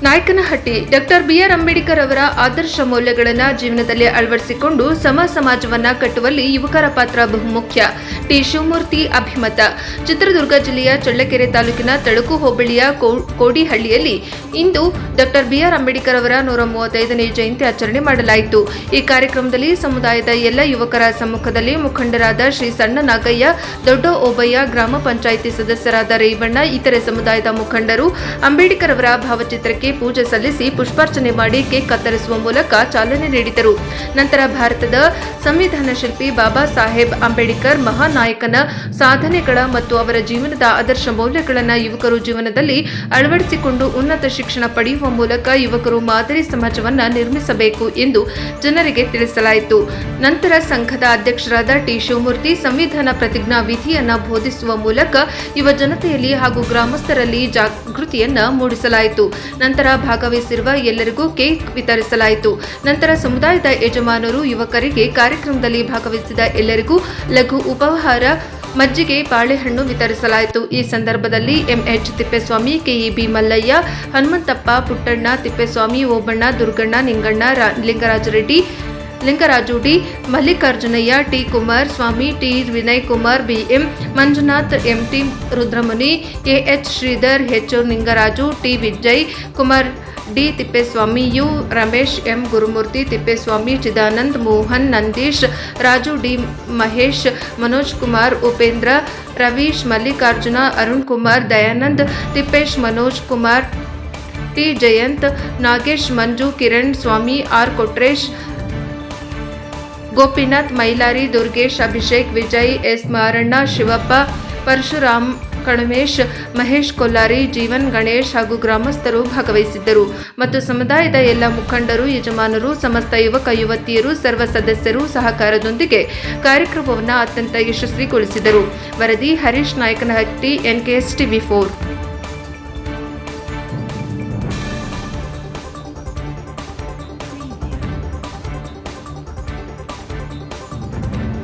Nayakanahatti doctor B R Ambedkar ಅವರ ಆದರ್ಶ ಮೌಲ್ಯಗಳನ್ನು ಜೀವನದಲ್ಲಿ ಅಳವಡಿಸಿಕೊಂಡು ಸಮಾಜವನ್ನ ಕಟ್ಟುವಲ್ಲಿ ಯುವಕರ ಪಾತ್ರ ಬಹುಮುಖ್ಯ. ಟಿ ಶಿವಮೂರ್ತಿ ಅಭಿಮತ. ಚಿತ್ರದುರ್ಗ ಜಿಲ್ಲೆಯ ಚಳ್ಳಕೆರೆ ತಾಲೂಕಿನ ತಳಕು ಹೋಬಳಿಯ ಕೋಡಿಹಳ್ಳಿಯಲ್ಲಿ ಇಂದು ಡಾಕ್ಟರ್ ಬಿಆರ್ ಅಂಬೇಡ್ಕರ್ ಅವರ 135ನೇ ಜಯಂತಿ ಆಚರಣೆ ಮಾಡಲಾಯಿತು. ಈ ಕಾರ್ಯಕ್ರಮದಲ್ಲಿ ಸಮುದಾಯದ ಎಲ್ಲ ಯುವಕರ ಸಮ್ಮುಖದಲ್ಲಿ ಮುಖಂಡರಾದ ಶ್ರೀ ಸಣ್ಣ ನಾಗಯ್ಯ, ದೊಡ್ಡ ಓಬಯ್ಯ, ಗ್ರಾಮ ಪಂಚಾಯಿತಿ ಸದಸ್ಯರಾದ ರೇವಣ್ಣ, ಇತರೆ ಸಮುದಾಯದ ಮುಖಂಡರು ಅಂಬೇಡ್ಕರ್ ಅವರ ಭಾವಚಿತ್ರಕ್ಕೆ ಪೂಜೆ ಸಲ್ಲಿಸಿ ಪುಷ್ಪಾರ್ಚನೆ ಮಾಡಿ ಕೇಕ್ ಕತ್ತರಿಸುವ ಮೂಲಕ ಚಾಲನೆ ನೀಡಿದರು. ನಂತರ ಭಾರತದ ಸಂವಿಧಾನ ಶಿಲ್ಪಿ ಬಾಬಾ ಸಾಹೇಬ್ ಅಂಬೇಡ್ಕರ್ ಮಹಾನಾಯಕನ ಸಾಧನೆಗಳ ಮತ್ತು ಅವರ ಜೀವನದ ಆದರ್ಶ ಮೌಲ್ಯಗಳನ್ನು ಯುವಕರು ಜೀವನದಲ್ಲಿ ಅಳವಡಿಸಿಕೊಂಡು ಉನ್ನತ ಶಿಕ್ಷಣ ಪಡೆಯುವ ಮೂಲಕ ಯುವಕರು ಮಾದರಿ ಸಮಾಜವನ್ನು ನಿರ್ಮಿಸಬೇಕು ಎಂದು ಜನರಿಗೆ ತಿಳಿಸಲಾಯಿತು. ನಂತರ ಸಂಘದ ಅಧ್ಯಕ್ಷರಾದ ಟಿ ಶಿವಮೂರ್ತಿ ಸಂವಿಧಾನ ಪ್ರತಿಜ್ಞಾ ವಿಧಿಯನ್ನು ಬೋಧಿಸುವ ಮೂಲಕ ಯುವ ಜನತೆಯಲ್ಲಿ ಹಾಗೂ ಗ್ರಾಮಸ್ಥರಲ್ಲಿ ಜಾಗೃತಿಯನ್ನ ಮೂಡಿಸಲಾಯಿತು. ನಂತರ ಭಾಗವಹಿಸಿರುವ ಎಲ್ಲರಿಗೂ ಕೇಕ್ ವಿತರಿಸಲಾಯಿತು. ನಂತರ ಸಮುದಾಯದ ಯಜಮಾನರು ಯುವಕರಿಗೆ ಕಾರ್ಯಕ್ರಮದಲ್ಲಿ ಭಾಗವಹಿಸಿದ ಎಲ್ಲರಿಗೂ ಲಘು ಉಪಹಾರ, ಮಜ್ಜಿಗೆ, ಬಾಳೆಹಣ್ಣು ವಿತರಿಸಲಾಯಿತು. ಈ ಸಂದರ್ಭದಲ್ಲಿ MH Thippeswamy, KEB Mallaiah, Hanumanthappa, Puttanna, Thippeswamy, Obanna, Durganna, Ninganna, Lingaraju D, Mallikarjunaiah, T Kumar Swamy, T Vinay Kumar, BM Manjunath, MT Rudramuni, AH Sridhar, H Ningaraju, T Vijay Kumar, D Thippeswamy, U Ramesh, M Gurumurthy, Thippeswamy, Chidanand, Mohan, Nandish, Raju, D Mahesh, Manoj Kumar, Upendra, Ravish, Mallikarjuna, Arun Kumar, Dayanand, Thippesh, Manoj Kumar, T Jayanth, Nagesh, Manju, Kiran Swamy, R Kotresh, Gopinath, Mailari, Durgesh, Abhishek, Vijay, S ಮಾರಣ್ಣ, ಶಿವಪ್ಪ, ಪರಶುರಾಮ್, ಕಣಮೇಶ್, ಮಹೇಶ್ ಕೊಲ್ಲಾರಿ, ಜೀವನ್, ಗಣೇಶ್ ಹಾಗೂ ಗ್ರಾಮಸ್ಥರು ಭಾಗವಹಿಸಿದ್ದರು. ಮತ್ತು ಸಮುದಾಯದ ಎಲ್ಲ ಮುಖಂಡರು, ಯಜಮಾನರು, ಸಮಸ್ತ ಯುವಕ ಯುವತಿಯರು, ಸರ್ವ ಸದಸ್ಯರು ಸಹಕಾರದೊಂದಿಗೆ ಕಾರ್ಯಕ್ರಮವನ್ನು ಅತ್ಯಂತ ಯಶಸ್ವಿಗೊಳಿಸಿದರು. ವರದಿ ಹರೀಶ್, ನಾಯಕನಹಟ್ಟಿ, NKS TV4.